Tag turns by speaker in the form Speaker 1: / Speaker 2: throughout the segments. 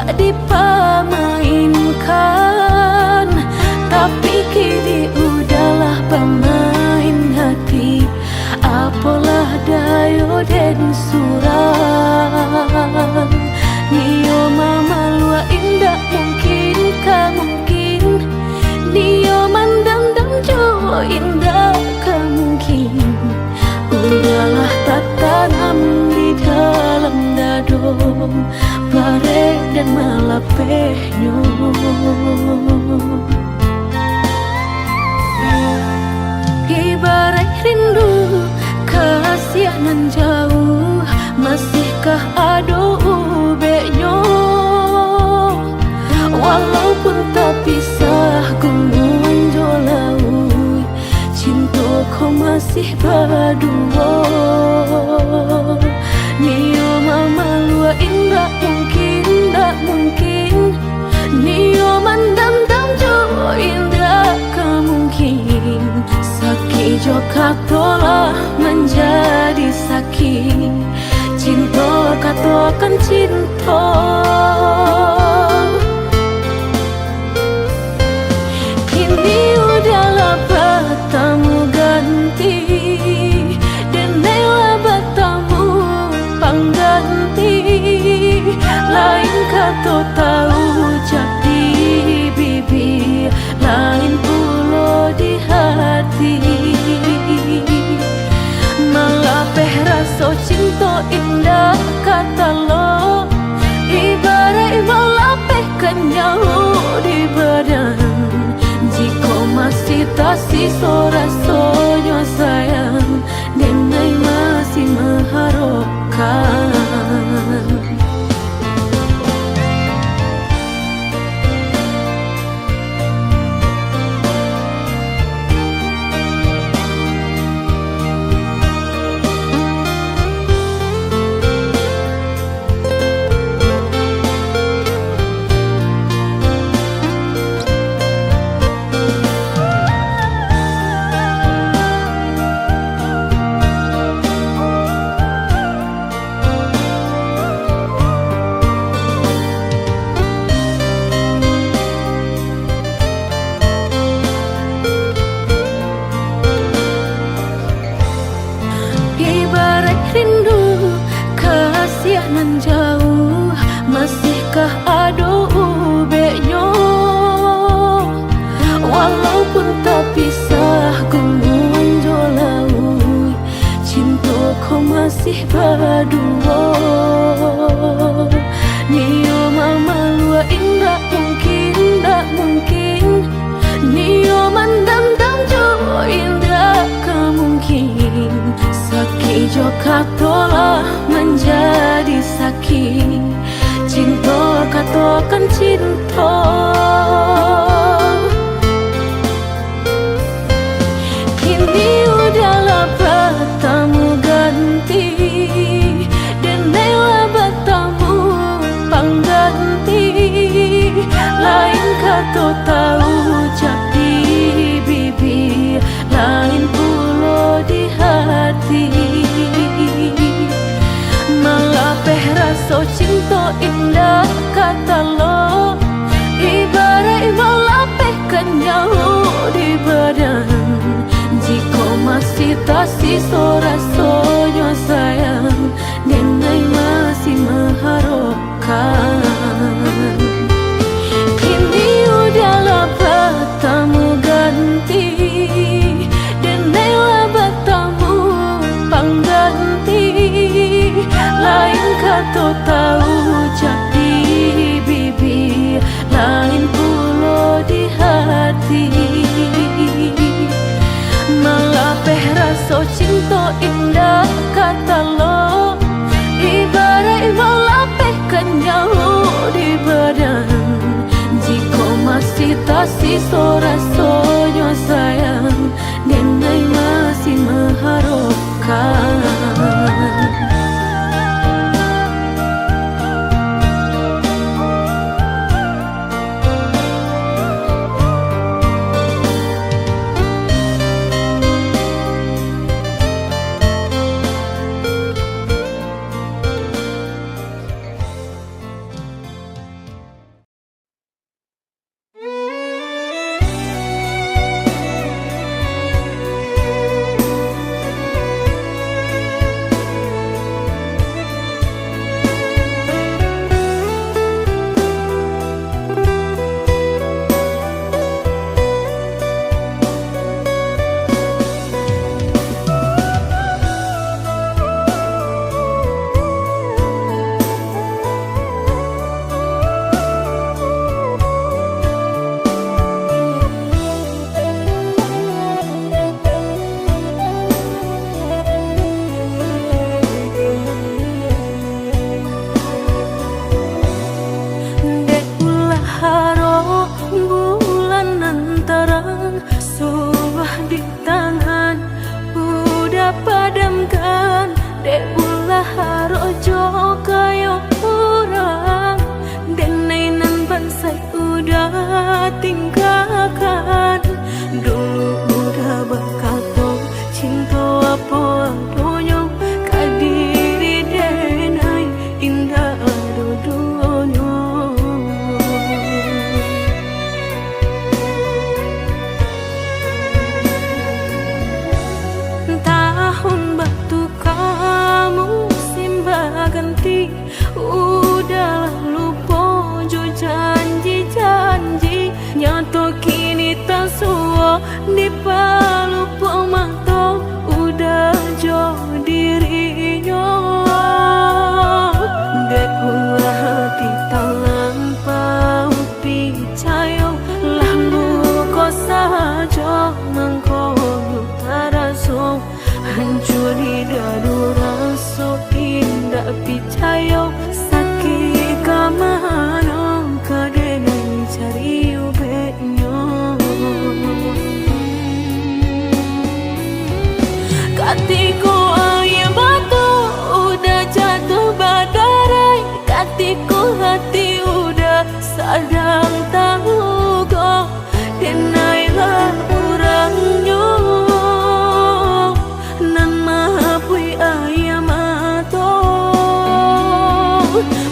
Speaker 1: tak dipermainkan, tapi kini udahlah pemain hati. Apalah dayo den surang, nio mama lua indah mungkin mungkin, nio mandam jo indah mungkin. Udahlah tak tanam di dalam dado, bare dan malapehnya. Ibarat rindu kasihanan jauh, masihkah ado ubeknya? Walaupun tak pisah gunung jolau, cintaku masih berdua. Nio mama lua indah mungkin, tak mungkin, nio mandam jo indah mungkin. Sakit joka tolah menjadi sakit, cinta katakan cinta. Kini udahlah bertemu ganti, dan rela bertemu pengganti. Lain kata tahu jadi bibir, lain pula di hati. Malapeh rasa cinta indah kata lo, ibarat malapeh kenyau di badan. Jika masih tak sisa rasanya sayang, Nenai masih mengharapkan. Rindu kasihanan jauh, masihkah ado ubeknya? Walaupun tak pisah gunung jolau, cintaku masih berdua. Nio mama lua indah mungkin, tak mungkin, nio mandam jo indah mungkin. Sakit joka tolah menjadi sakit, cinta katakan cinta. Kini udahlah bertemu ganti, dan rela bertemu pengganti. Lain kata tahu jadi bibir, lain pula di hati. Malapeh rasa cinta indah kata lo, ibarat malapeh kenyau di badan. Jika masih tak sisa rasanya sayang, Nenai masih mengharapkan. Kini udahlah bertemu ganti, dan rela bertemu pengganti. Lain kata tahu jadi bibir, lain pula di hati. Malapeh rasa cinta indah kata lo, ibarat malapeh kenyau di badan. Jika masih tak sisa rasanya sayang, Nenai masih mengharapkan.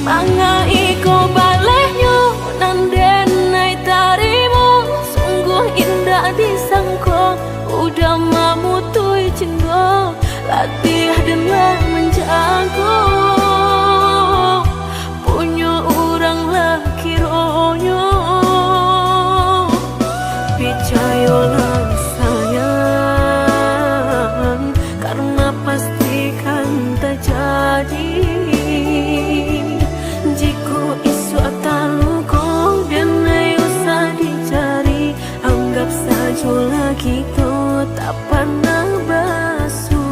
Speaker 1: Manga iko balehnya nandenai tarimu, sungguh indah disangko. Udah mamutui cinta, latih dan menjago. Punya orang laki ronyo, percayalah sayang, karena pastikan terjadi. Jika isu taluko dan usah dicari, anggap saja lagi to tak pernah basuh.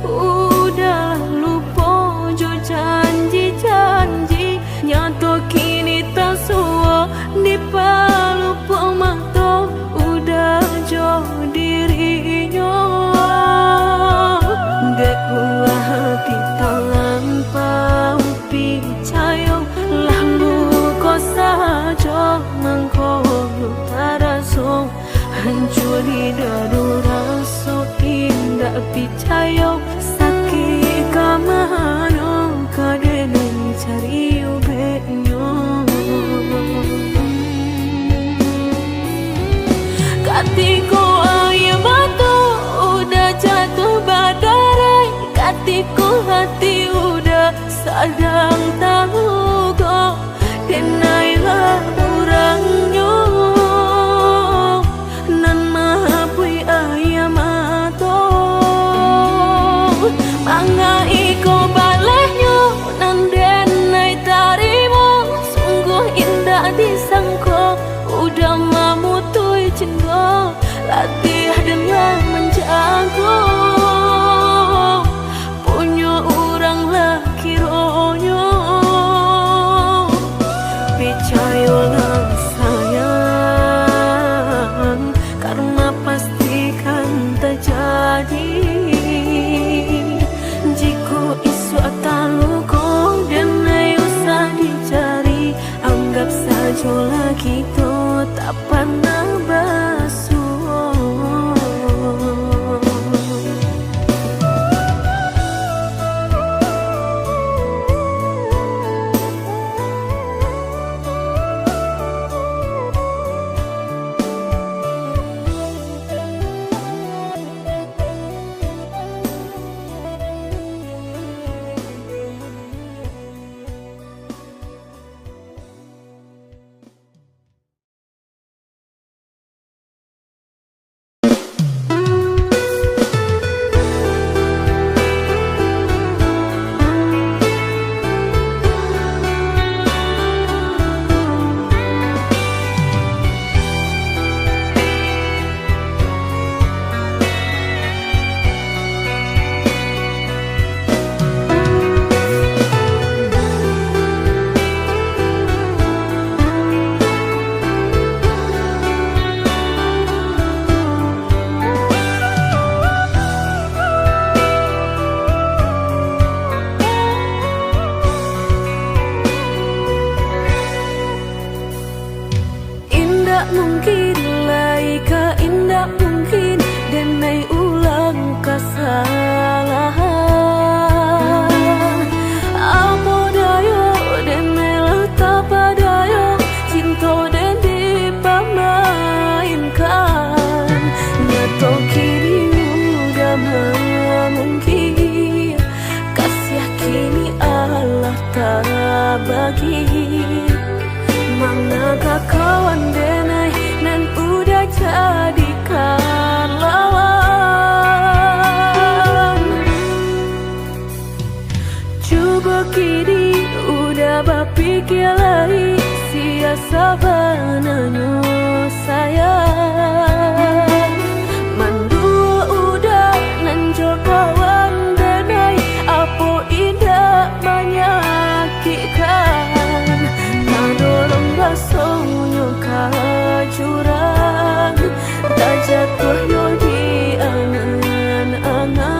Speaker 1: Udah lupa jo janji-janji, nyato kini tak suwa di palupa mata. Udah jo dirinya dekulah hati tanpa percaya, lalu kau saja mengkau taraso hancur di dadu rasa indah percaya. Sakit kamano kadang cari ubeknya, katiku air batu udah jatuh badai, katiku hati udah sadang tahu kok. Denailah orangnya nan mahabui ayam atau manga iko balehnya nandenai tarimu, sungguh indah disangko. Udah mamutui cinta, latih dengan menjago. Punya orang laki ronyo, percayalah sayang, karena pastikan terjadi. Jika isu taluko dan usah dicari, anggap saja lagi to tak pernah basuh. Mungkin laika indah mungkin denai ulang kesalahan. Apa dayo denai letak padayo, cinta dan dipamainkan. Nyato kini udah mungkin, kasih kini Allah tak bagi. Manakah kawan denai nan udah jadikan lawan. sabananyo sayang mandua udah nanjo kawan denai apo indah menyakitkan nadorong basonyo kajurang tak jatuh yo di angan-angan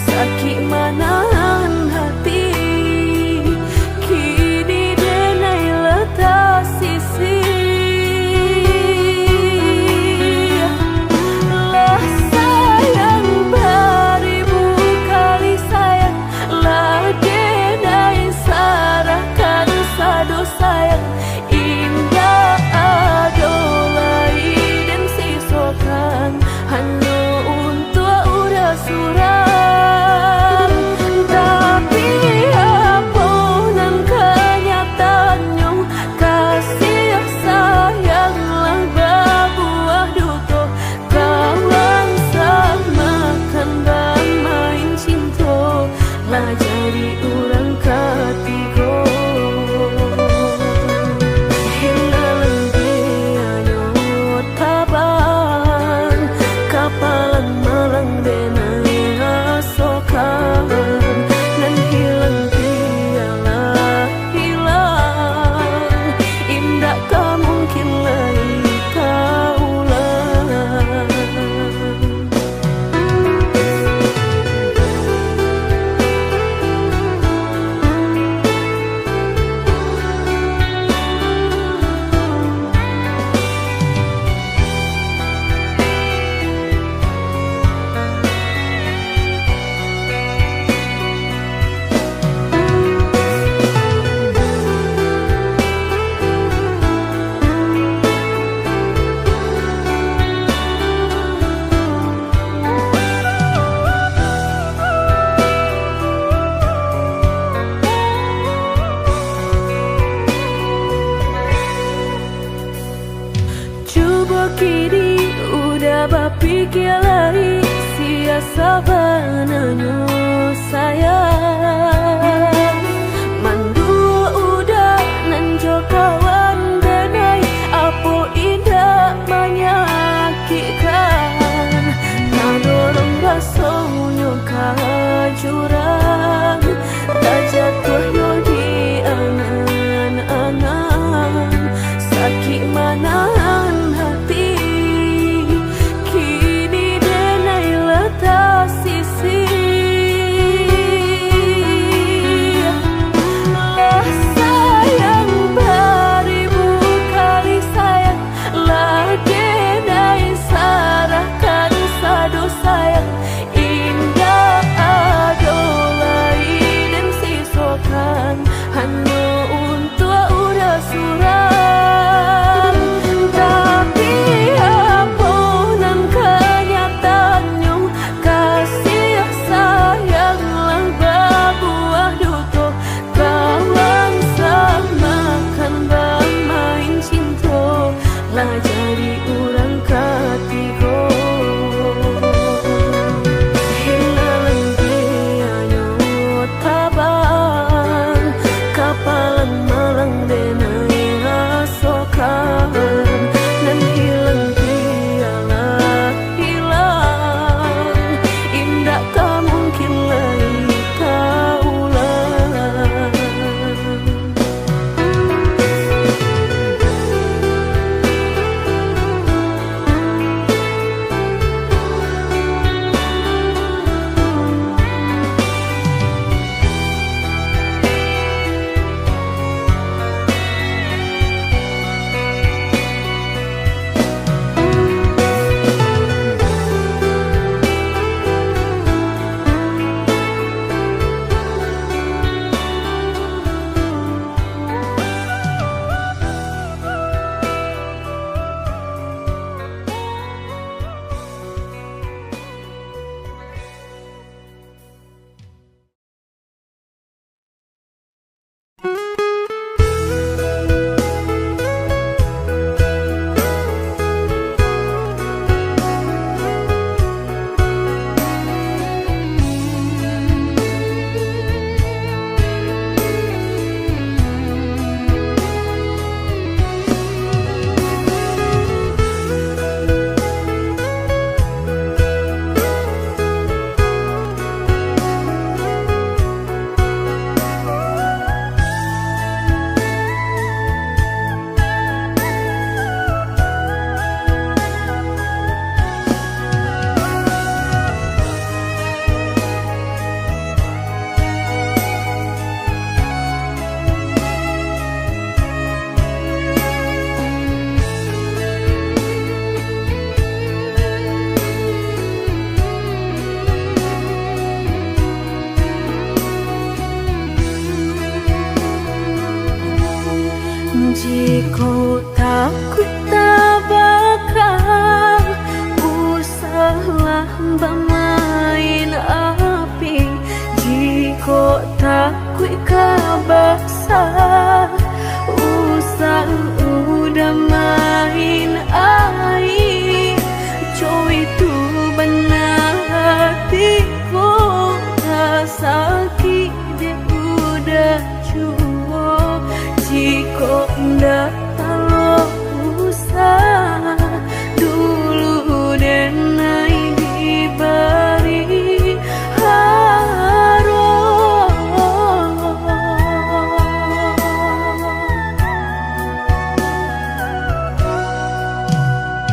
Speaker 1: sakit manahan hati kini denai letak sisi lah sayang beribu kali sayang lah denai sarahkan sadu sayang indah adolai dan sisokan hanya untuk udah suram tapi apunan kenyataannya kasih sayanglah berbuah duto kawan samakan bermain cinta lah jadi orang ketiga hilang dianyo tabang kapalan malang denai asokan nan hilang dialah hilang indah tak mungkin lagi kaulang. Coba kini udah berpikir lagi sia sabananyo sayang mandua udah nanjo kawan denai apo indah menyakitkan nadorong basonyo kajurang tak jatuh yo di angan-angan sakit manahan hati kini denai letak sisi lah sayang beribu kali sayang lah denai sarahkan sadu sayang indah adolai dan siso takui kabasa usang udah main air cowi tu benar hatiku sakit dia udah cukup jika ndak kalau usah dulu dan naik diberi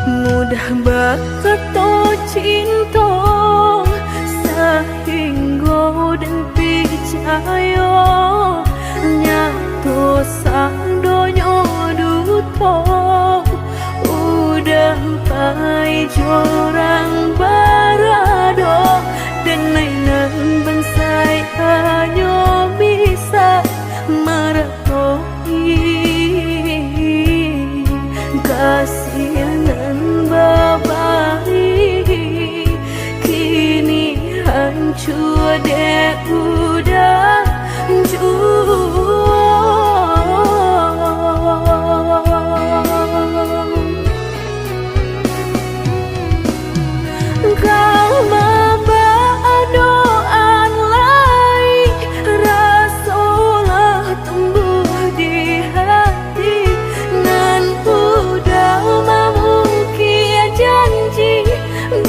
Speaker 1: mudah bakato cinta sehingga dan percaya nyatu sang donyo duto udah pai jorang barado dan nainan bansai hanya bisa meratoi kasihanan babai kini hancur deh udah kau membawa doan lain rasulah tumbuh di hati nan udah memungkir janji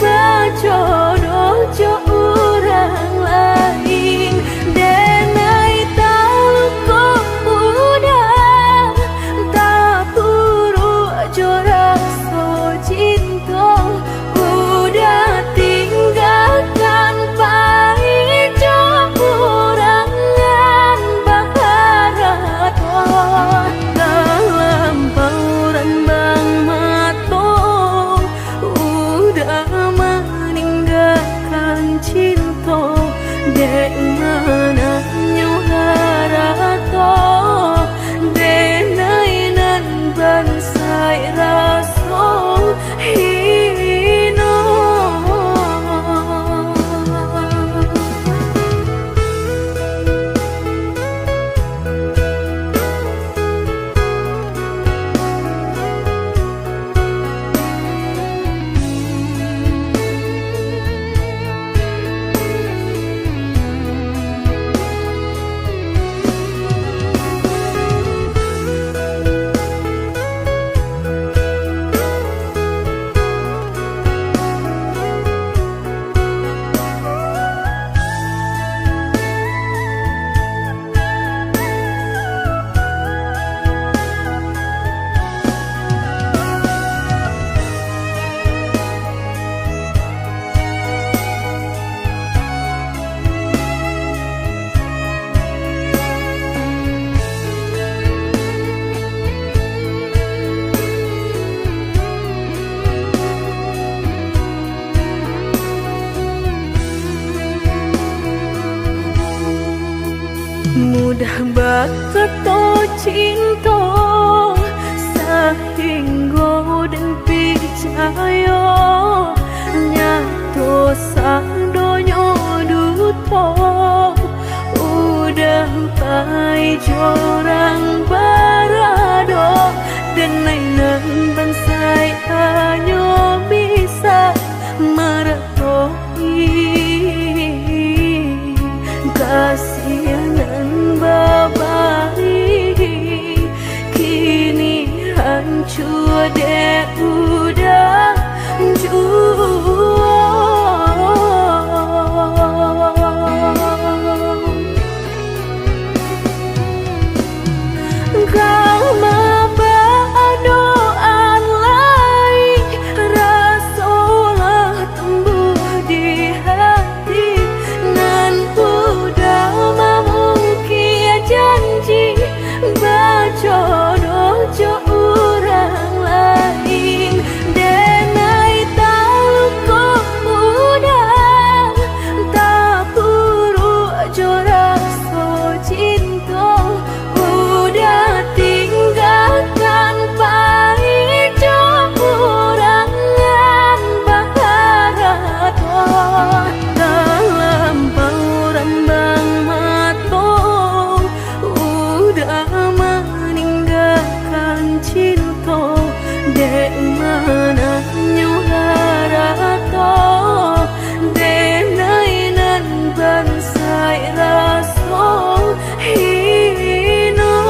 Speaker 1: berjodoh jo orang lain denai tahu kau udah tak buru jo rasa cinta udah tinggalkan baik jo kurangan baharato dalam pauran bang mato udah meninggalkan cinta dek mana nyuharato denai nan bansai raso hino mudah bakato cinta sehingga dan percaya nyatu sang donyo duto udah pai jorang barado dan nainan bansai hanya bisa meratoi kasihanan babai kini hancur deh udah kau membawa doan lain rasulah tumbuh di hati nan udah memungkir janji berjodoh jo orang lain denai tahu bansai rasa hino.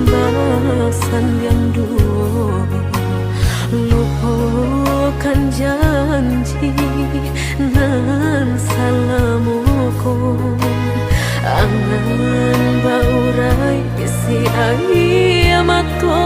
Speaker 2: balasan yang dulu lupa
Speaker 1: kiamatku.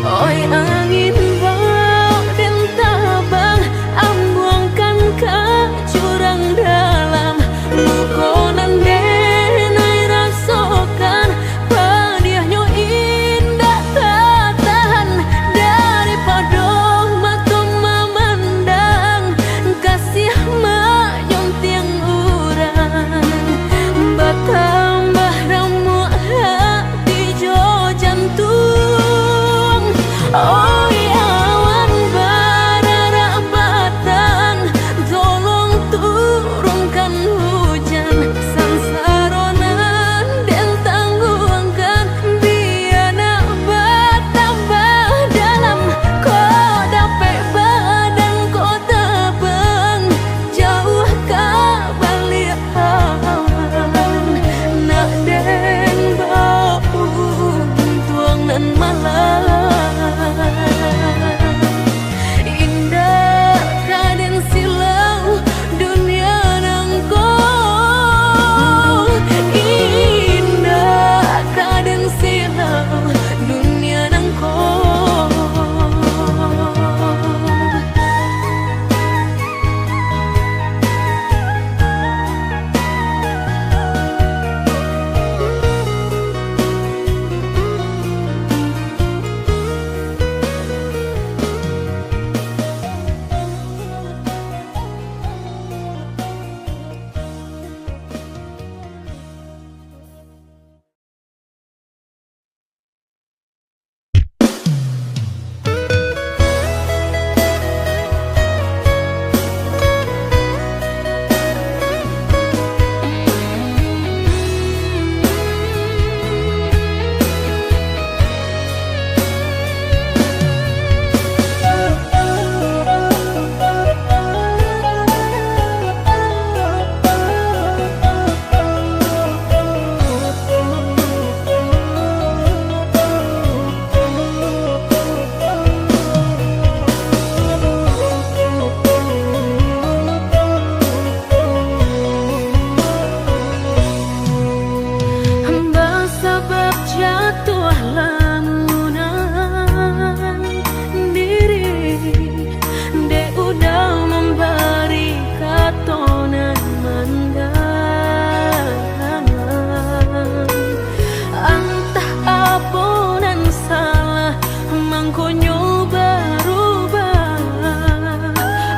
Speaker 1: Oi angin bau dan tabang, ambuangkan ke jurang dalam. Mukonan denai rasakan, padiahnya indah tak tahan. Daripada mata memandang, kasih menyunting urang. Bertambah remuk hati jo jantung. Oi awan bararak batang, tolong turunkan hujan. Sansaronan dan tangguhkan, biar nak bertambah dalam. Kau dapat badan kau terbang, jauh ke balik awan. Nak den bau tuang nan malam. Indah raden silau dunia nangko. Indah raden silau dunia nangko. Sebab jatuh lamunan diri, de udah memberi katonan mandangan. Entah apunan salah, mangkonyo berubah.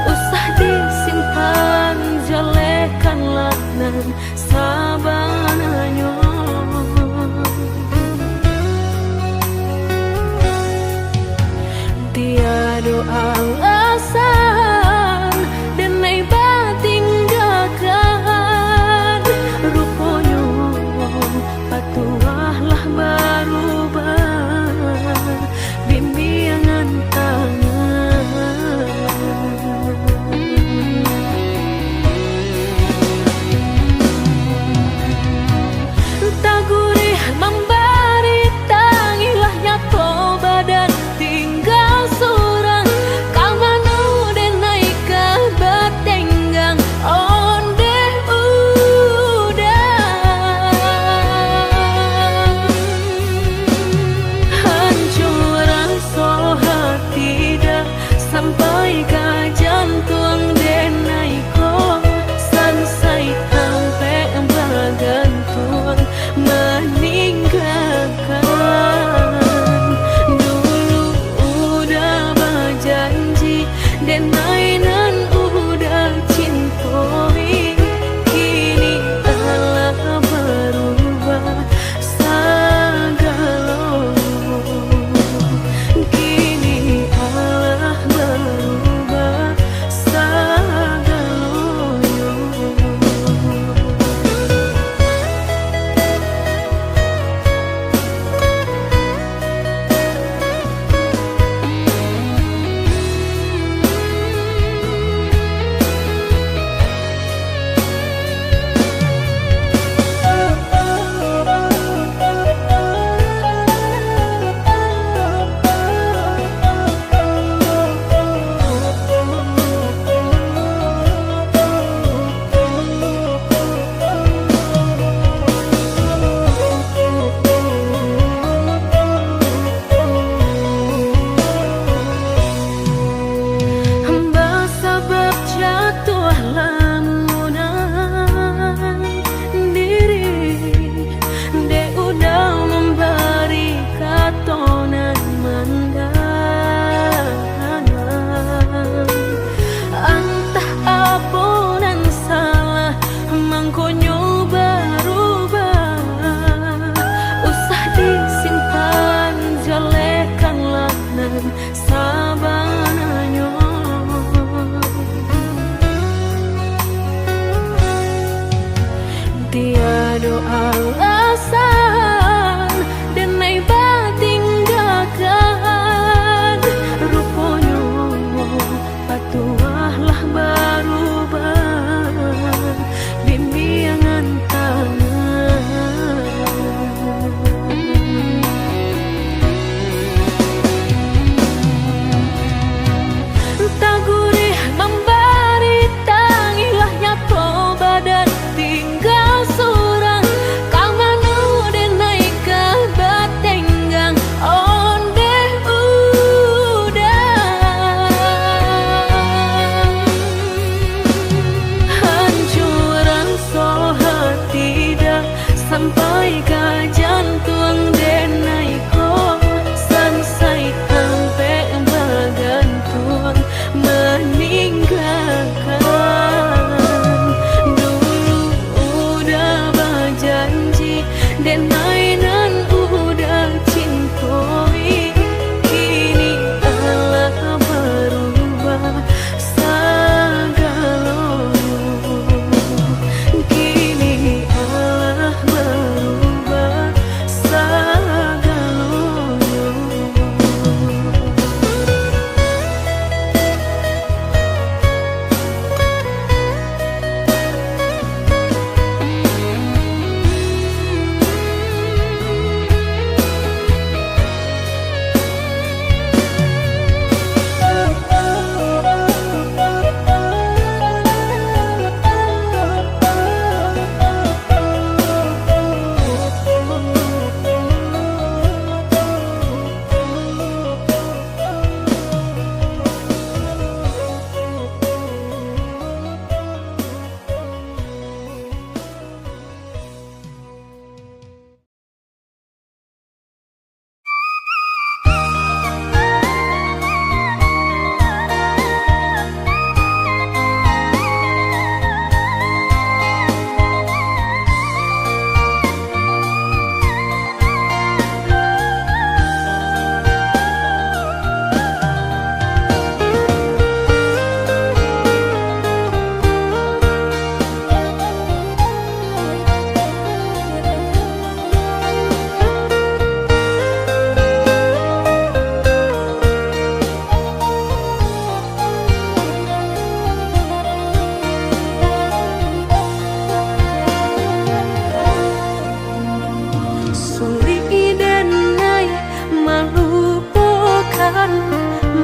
Speaker 1: Usah disimpan, jelekanlah nan sabananya. Tiada alasan denai batinggalkan. Rupanya patuahlah berubah, bimbingan tangan. Tak gurih memberi tangilah nyato badan tinggal surang.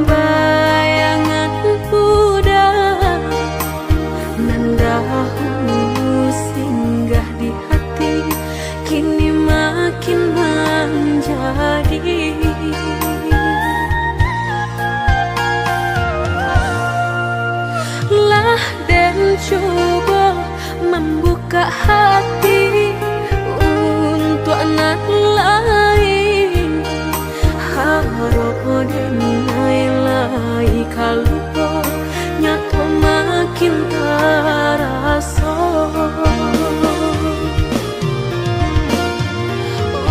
Speaker 1: bayangan udah mendahu singgah di hati, kini makin menjadi. Lah dan coba membuka hati untuk anak lain, harap denai lai kalau nyato makin terasa.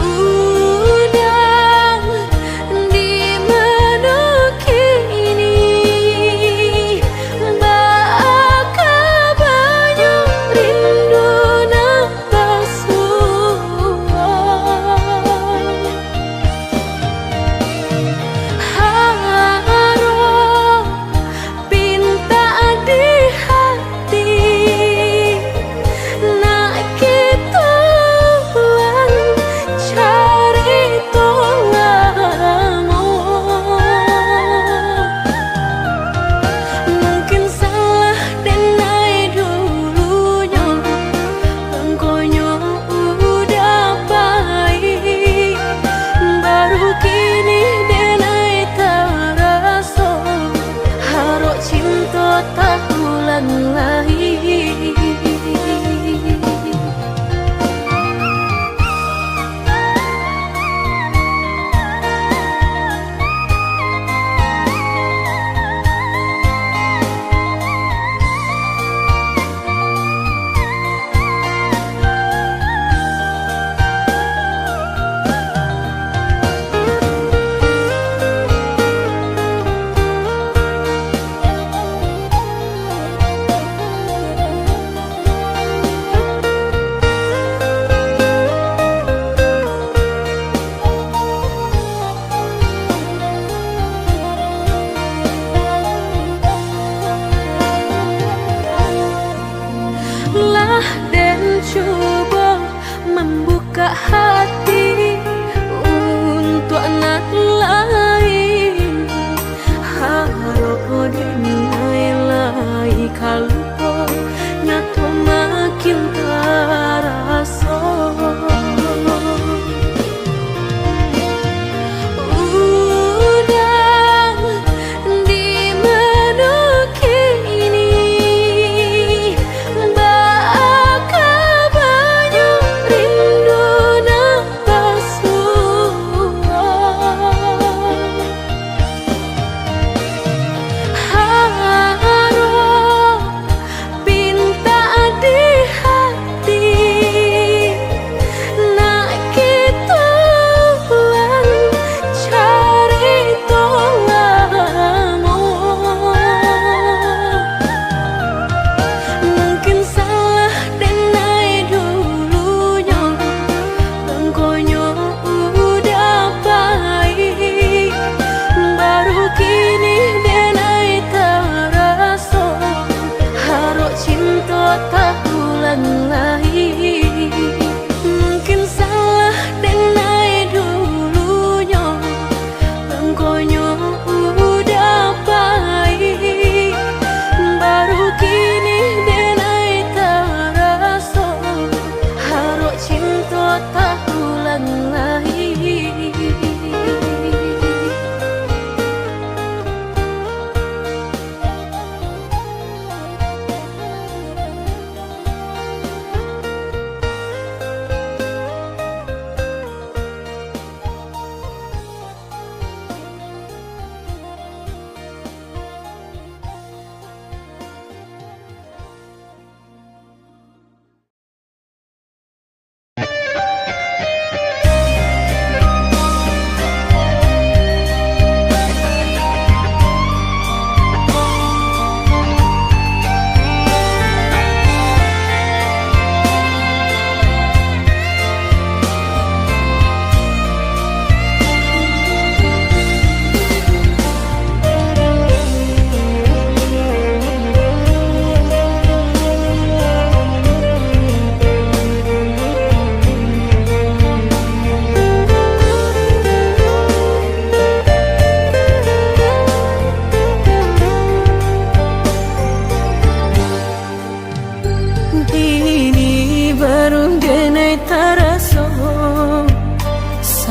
Speaker 1: Udah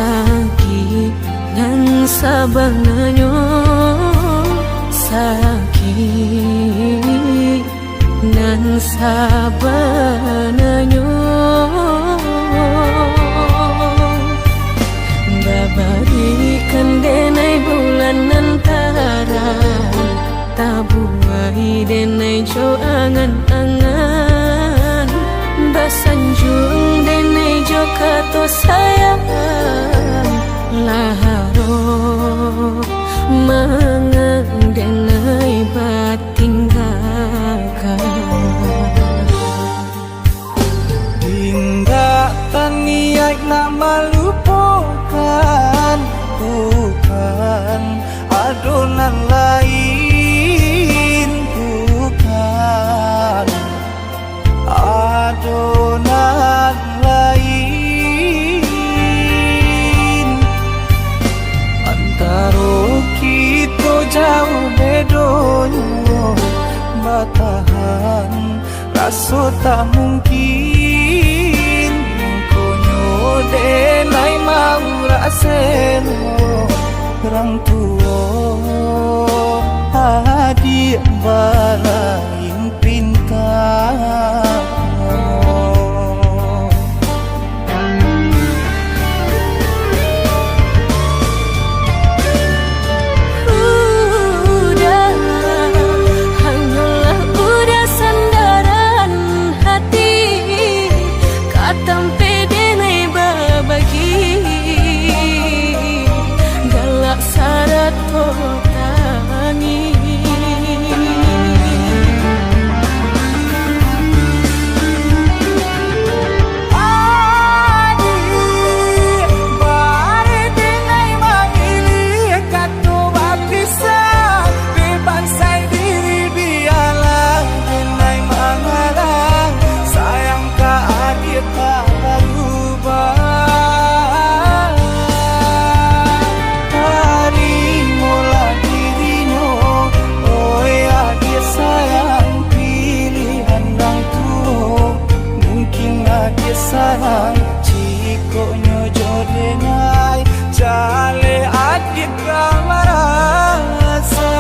Speaker 1: sakit nan sabananyo, sakit nan sabananyo. Babarikan denai bulan antara, tabuai denai jo angan-angan, basanjung denai jo kato sayang, laharo mangang denai batinggakan.
Speaker 2: Hingga taniak nak melupakan, bukan adonan lain, bukan adonan lain. Antara kita jauh bedonyo, batahan rasa tak mungkin. Konyo denai mau raseno orang tua adik balain pintar. Sarang cikonyo jodenai jale adik kamarasa,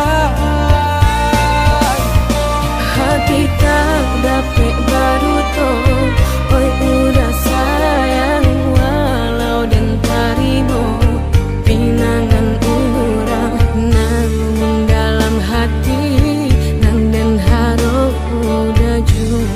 Speaker 1: hati tak dapat baru to, oi udah sayang walau dan tarimo pinangan urang namun dalam hati nang dan harap udah jauh.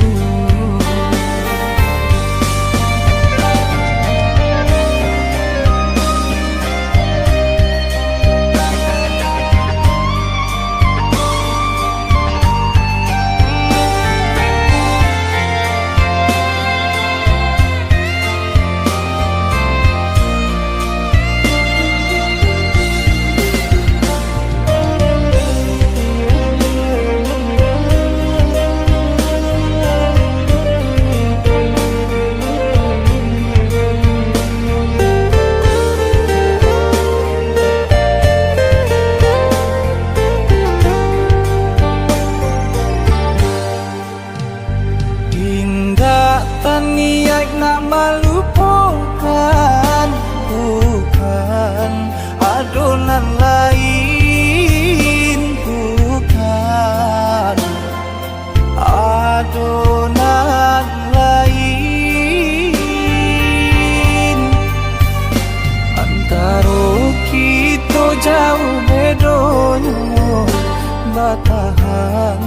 Speaker 2: Niat nak melupakan, bukan adonan lain, bukan adonan lain. Antara kita jauh bedonyo, batahan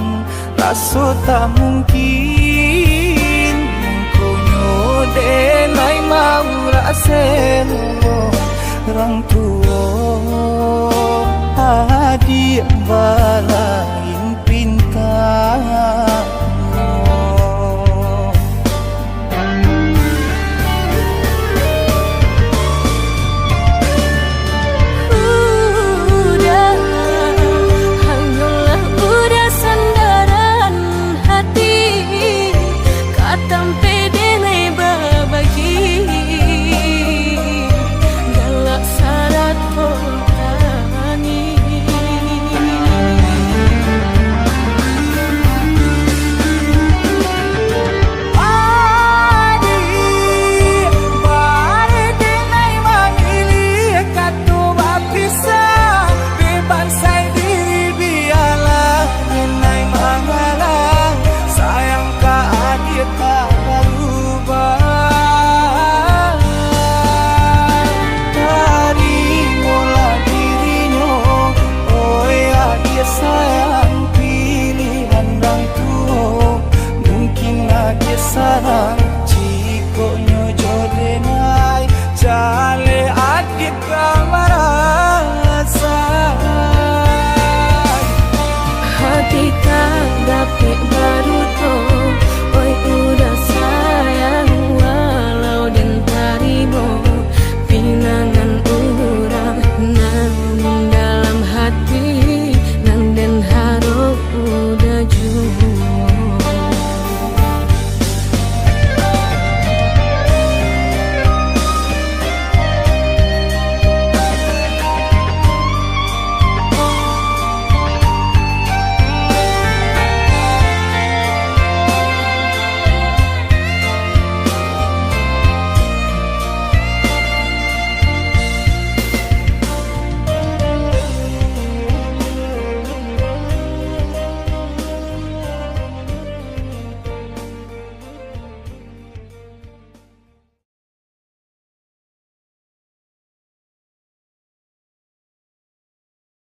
Speaker 2: rasa tak mungkin. Denai mau raseno orang tua adik